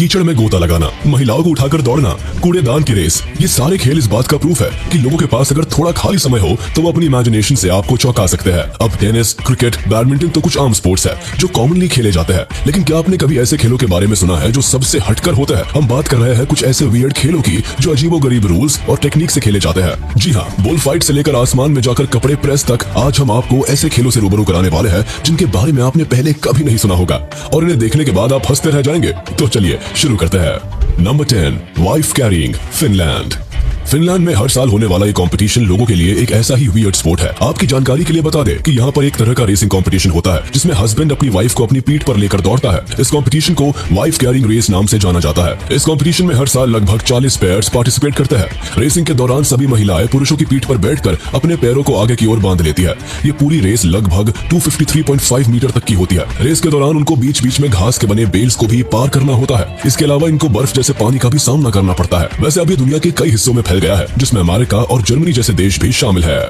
कीचड़ में गोता लगाना, महिलाओं को उठाकर दौड़ना, कूड़ेदान की रेस, ये सारे खेल इस बात का प्रूफ है कि लोगों के पास अगर थोड़ा खाली समय हो तो वो अपनी इमेजिनेशन से आपको चौंका सकते हैं। अब टेनिस, क्रिकेट, बैडमिंटन तो कुछ आम स्पोर्ट्स है जो कॉमनली खेले जाते हैं, लेकिन क्या आपने कभी ऐसे खेलों के बारे में सुना है जो सबसे हटकर होता है? हम बात कर रहे हैं कुछ ऐसे वियर्ड खेलों की जो अजीबोगरीब रूल्स और टेक्निक से खेले जाते हैं। जी हाँ, बुल फाइट से लेकर आसमान में जाकर कपड़े प्रेस तक, आज हम आपको ऐसे खेलों से रूबरू कराने वाले हैं जिनके बारे में आपने पहले कभी नहीं सुना होगा और इन्हें देखने के बाद आप हंसते रह जाएंगे। तो चलिए शुरू करते हैं। Number 10, wife carrying, Finland. Finland में हर साल होने वाला ये कंपटीशन लोगों के लिए एक ऐसा ही वियर्ड स्पोर्ट है। आपकी जानकारी के लिए बता दें कि यहाँ पर एक तरह का रेसिंग कंपटीशन होता है जिसमें हस्बैंड अपनी वाइफ को अपनी पीठ पर लेकर दौड़ता है। इस कंपटीशन को वाइफ कैरिंग रेस नाम से जाना जाता है। इस कंपटीशन में हर साल लगभग 40 पेयर्स पार्टिसिपेट करते हैं। रेसिंग के दौरान सभी महिलाएं पुरुषों की पीठ पर बैठकर अपने पैरों को आगे की ओर बांध लेती है। ये पूरी रेस लगभग 253.5 मीटर तक की होती है। रेस के दौरान उनको बीच बीच में घास के बने बेल्स को भी पार करना होता है। इसके अलावा इनको बर्फ जैसे पानी का भी सामना करना पड़ता है। वैसे अब ये दुनिया के कई हिस्सों में फैल गया है जिसमें अमेरिका और जर्मनी जैसे देश भी शामिल है।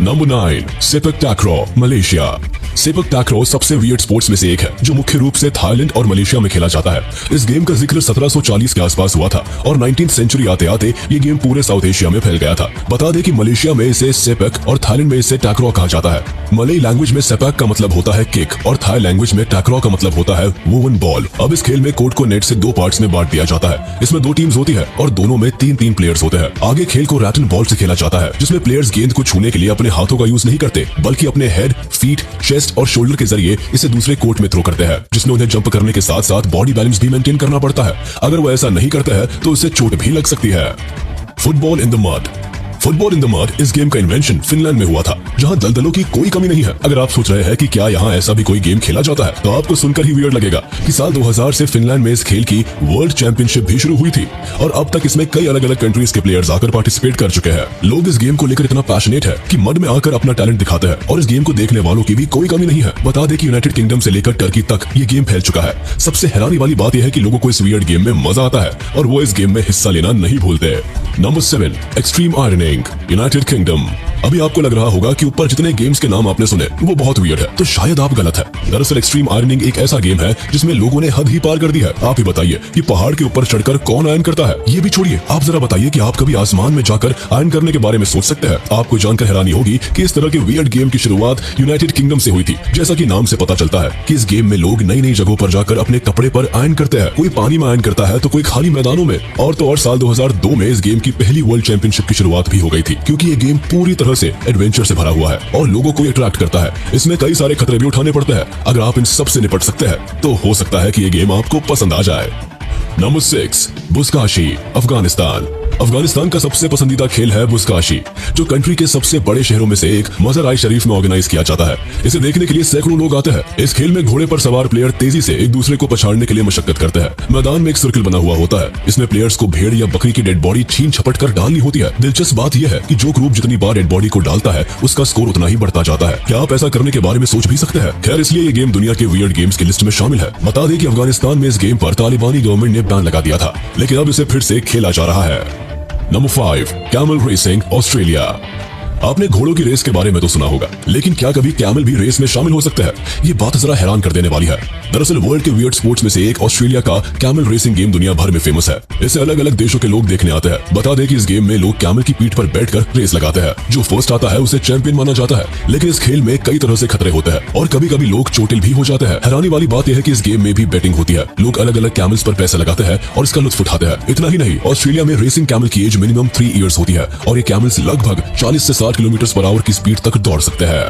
Number 9, sepak takraw, Malaysia. Sepak takraw सबसे वियर्ड स्पोर्ट्स में से एक है जो मुख्य रूप से थाईलैंड और मलेशिया में खेला जाता है। इस गेम का जिक्र 1740 के आसपास हुआ था और 19th सेंचुरी आते आते ये गेम पूरे साउथ एशिया में फैल गया था। बता दें कि मलेशिया में इसे सेपक और थाईलैंड में इसे टैक्रो कहा जाता है। मलई लैंग्वेज में सेपक का मतलब होता है किक और थाई लैंग्वेज में टैक्रो का मतलब होता है वुवन बॉल। अब इस खेल में कोर्ट को नेट से 2 पार्ट्स में बांट दिया जाता है। इसमें 2 टीम्स होती है और दोनों में 3-3 प्लेयर्स होते हैं। आगे खेल को रैटन बॉल से खेला जाता है जिसमें प्लेयर्स गेंद को छूने के लिए अपने हाथों का यूज नहीं करते बल्कि अपने हेड, फीट, चेस्ट और शोल्डर के जरिए इसे दूसरे कोर्ट में थ्रो करते हैं, जिसमें उन्हें जंप करने के साथ साथ बॉडी बैलेंस भी मेंटेन करना पड़ता है। अगर वो ऐसा नहीं करते हैं तो उससे चोट भी लग सकती है। Football in the mud. Football in the mud इस गेम का इन्वेंशन फिनलैंड में हुआ था जहां दलदलों की कोई कमी नहीं है। अगर आप सोच रहे हैं कि क्या यहाँ ऐसा भी कोई गेम खेला जाता है तो आपको सुनकर ही वियर्ड लगेगा कि साल 2000 से फिनलैंड में इस खेल की वर्ल्ड चैंपियनशिप भी शुरू हुई थी और अब तक इसमें कई अलग अलग कंट्रीज के प्लेयर्स आकर पार्टिसिपेट कर चुके हैं। लोग इस गेम को लेकर इतना पैशनेट है कि मड में आकर अपना टैलेंट दिखाते हैं और इस गेम को देखने वालों की भी कोई कमी नहीं है। बता दें कि यूनाइटेड किंगडम से लेकर टर्की तक ये गेम फैल चुका है। सबसे हैरानी वाली बात यह है कि लोगों को इस वियर्ड गेम में मजा आता है और वो इस गेम में हिस्सा लेना नहीं भूलते। Number 7, extreme ironing, United kingdom. अभी आपको लग रहा होगा कि ऊपर जितने गेम्स के नाम आपने सुने वो बहुत वियर्ड है, तो शायद आप गलत है। दरअसल एक्सट्रीम आयरनिंग एक ऐसा गेम है जिसमें लोगों ने हद ही पार कर दी है। आप ही बताइए कि पहाड़ के ऊपर चढ़कर कौन आयरन करता है? ये भी छोड़िए, आप जरा बताइए कि आप कभी आसमान में जाकर आयरन करने के बारे में सोच सकते हैं? आपको जानकर हैरानी होगी कि इस तरह के वियर्ड गेम की शुरुआत यूनाइटेड किंगडम से हुई थी। जैसा कि नाम से पता चलता है कि इस गेम में लोग नई नई जगहों पर जाकर अपने कपड़े पर आयरन करते हैं। कोई पानी में आयरन करता है तो कोई खाली मैदानों में। और तो और साल 2002 में इस गेम की पहली वर्ल्ड चैंपियनशिप की शुरुआत भी हो गई थी, क्योंकि ये गेम पूरी तरह से एडवेंचर से भरा हुआ है और लोगों को अट्रैक्ट करता है। इसमें कई सारे खतरे भी उठाने पड़ते हैं। अगर आप इन सब से निपट सकते हैं तो हो सकता है कि ये गेम आपको पसंद आ जाए। नंबर 6, बुस्काशी, अफगानिस्तान। अफगानिस्तान का सबसे पसंदीदा खेल है बुस्काशी, जो कंट्री के सबसे बड़े शहरों में से एक मज़र-ए शरीफ में ऑर्गेनाइज किया जाता है। इसे देखने के लिए सैकड़ों लोग आते हैं। इस खेल में घोड़े पर सवार प्लेयर तेजी से एक दूसरे को पछाड़ने के लिए मशक्कत करते हैं। मैदान में एक सर्कल बना हुआ होता है। इसमें प्लेयर्स को भेड़ या बकरी की डेड बॉडी छीन झपट कर डालनी होती है। दिलचस्प बात यह है कि जो ग्रुप जितनी बार डेड बॉडी को डालता है उसका स्कोर उतना ही बढ़ता जाता है। क्या आप ऐसा करने के बारे में सोच भी सकते हैं? खैर, इसलिए ये गेम दुनिया के वियर्ड गेम्स की लिस्ट में शामिल है। बता दें कि अफगानिस्तान में इस गेम पर तालिबानी गवर्नमेंट ने बैन लगा दिया था, लेकिन अब इसे फिर से खेला जा रहा है। Number 5, camel racing, Australia. आपने घोड़ों की रेस के बारे में तो सुना होगा, लेकिन क्या कभी कैमल भी रेस में शामिल हो सकते हैं? ये बात जरा हैरान कर देने वाली है। दरअसल वर्ल्ड के वियर्ड स्पोर्ट्स में से एक ऑस्ट्रेलिया का कैमल रेसिंग गेम दुनिया भर में फेमस है। इसे अलग अलग देशों के लोग देखने आते हैं। बता दें कि इस गेम में लोग कैमल की पीठ पर बैठकर रेस लगाते हैं। जो फर्स्ट आता है उसे चैंपियन माना जाता है। लेकिन इस खेल में कई तरह से खतरे होते हैं और कभी कभी लोग चोटिल भी हो जाते हैं। हैरानी वाली बात यह है कि इस गेम में भी बैटिंग होती है। लोग अलग अलग कैमल्स पर पैसे लगाते हैं और इसका लुत्फ उठाते हैं। इतना ही नहीं, ऑस्ट्रेलिया में रेसिंग कैमल की एज मिनिमम 3 ईयर्स होती है और ये कैमल्स लगभग 40 से 60 किलोमीटर पर आवर की स्पीड तक दौड़ सकते हैं।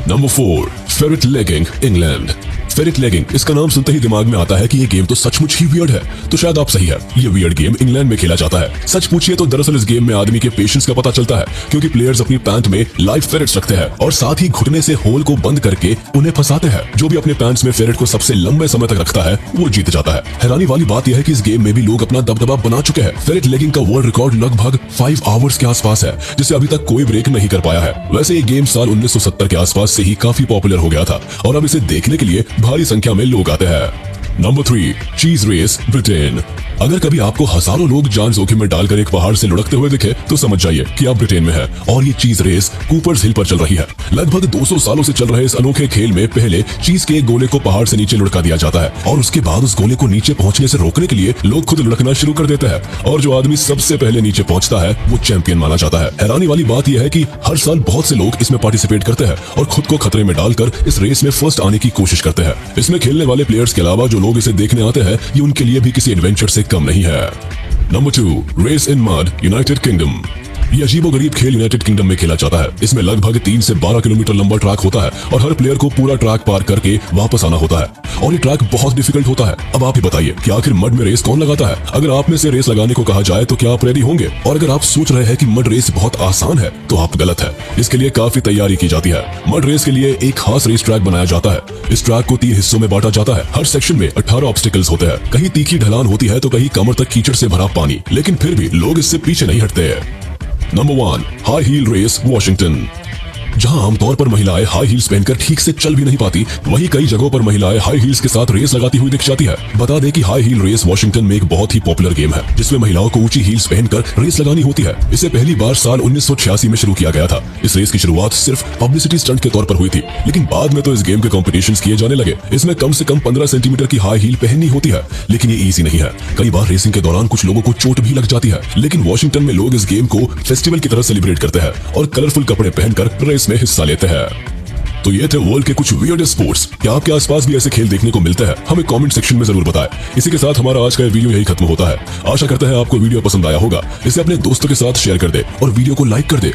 Number 4, ferret legging, England. Ferret legging, इसका नाम सुनते ही दिमाग में आता है कि ये गेम तो सचमुच ही वियर्ड है। तो शायद आप सही है, ये वियर्ड गेम इंग्लैंड में खेला जाता है। सच पूछिए तो दरअसल इस गेम में आदमी के पेशेंस का पता चलता है, क्योंकि प्लेयर्स अपनी पैंट में लाइव फेरिट्स रखते हैं और साथ ही घुटने से होल को बंद करके उन्हें फंसाते हैं। जो भी अपने पैंट्स में फेरिट को सबसे लंबे समय तक रखता है वो जीत जाता है। हैरानी वाली बात यह है कि इस गेम में भी लोग अपना दबदबा बना चुके हैं। फेरिट लेगिंग का वर्ल्ड रिकॉर्ड लगभग 5 आवर्स के आसपास है, जिसे अभी तक कोई ब्रेक नहीं कर पाया है। वैसे ये गेम साल 1970 के आसपास से ही काफी पॉपुलर हो गया था और अब इसे देखने के लिए भारी संख्या में लोग आते हैं। नंबर 3, चीज रेस, ब्रिटेन। अगर कभी आपको हजारों लोग जान जोखिम में डालकर एक पहाड़ से लुढ़कते हुए दिखे तो समझ जाइए कि आप ब्रिटेन में है और ये चीज रेस कूपर्स हिल पर चल रही है। लगभग 200 सालों से चल रहे इस अनोखे खेल में पहले चीज के एक गोले को पहाड़ से नीचे लुढ़का दिया जाता है और उसके बाद उस गोले को नीचे पहुंचने से रोकने के लिए लोग खुद लुढ़कना शुरू कर देते हैं और जो आदमी सबसे पहले नीचे पहुंचता है वो चैंपियन माना जाता है। हैरानी वाली बात यह है कि हर साल बहुत से लोग इसमें पार्टिसिपेट करते हैं और खुद को खतरे में डालकर इस रेस में फर्स्ट आने की कोशिश करते हैं। इसमें खेलने वाले प्लेयर्स के अलावा जो लोग इसे देखने आते हैं ये उनके लिए भी किसी एडवेंचर से कम नहीं है। Number 2, race in mud, United Kingdom. ये अजीबोगरीब खेल यूनाइटेड किंगडम में खेला जाता है। इसमें लगभग 3 से 12 किलोमीटर लंबा ट्रैक होता है और हर प्लेयर को पूरा ट्रैक पार करके वापस आना होता है और ये ट्रैक बहुत डिफिकल्ट होता है। अब आप ही बताइए कि आखिर मड में रेस कौन लगाता है? अगर आप में से रेस लगाने को कहा जाए तो क्या आप रेडी होंगे? और अगर आप सोच रहे हैं कि मड रेस बहुत आसान है तो आप गलत है। इसके लिए काफी तैयारी की जाती है। मड रेस के लिए एक खास रेस ट्रैक बनाया जाता है। इस ट्रैक को 3 हिस्सों में बांटा जाता है। हर सेक्शन में 18 ऑब्स्टिकल्स होते हैं। कहीं तीखी ढलान होती है तो कहीं कमर तक कीचड़ से भरा पानी, लेकिन फिर भी लोग इससे पीछे नहीं हटते। Number 1, high heel race, Washington. जहां आमतौर पर महिलाएं हाई हील्स पहनकर ठीक से चल भी नहीं पाती, वहीं कई जगहों पर महिलाएं हाई हील्स के साथ रेस लगाती हुई दिख जाती है। बता दें कि हाई हील रेस वॉशिंगटन में एक बहुत ही पॉपुलर गेम है जिसमें महिलाओं को ऊंची हील्स पहनकर रेस लगानी होती है। इसे पहली बार साल 1986 में शुरू किया गया था। इस रेस की शुरुआत सिर्फ पब्लिसिटी स्टंट के तौर पर हुई थी, लेकिन बाद में तो इस गेम के कॉम्पिटिशन्स किए जाने लगे। इसमें कम से कम 15 सेंटीमीटर की हाई हील पहननी होती है, लेकिन ये ईजी नहीं है। कई बार रेसिंग के दौरान कुछ लोगों को चोट भी लग जाती है, लेकिन वॉशिंगटन में लोग इस गेम को फेस्टिवल की तरह सेलिब्रेट करते हैं और कलरफुल कपड़े पहनकर रेस में हिस्सा लेते हैं। तो ये थे वर्ल्ड के कुछ वियर्ड स्पोर्ट्स। क्या आपके आसपास भी ऐसे खेल देखने को मिलते हैं? हमें कमेंट सेक्शन में जरूर बताएं। इसी के साथ हमारा आज का वीडियो यही खत्म होता है। आशा करते हैं आपको वीडियो पसंद आया होगा। इसे अपने दोस्तों के साथ शेयर कर दे और वीडियो को लाइक कर दे।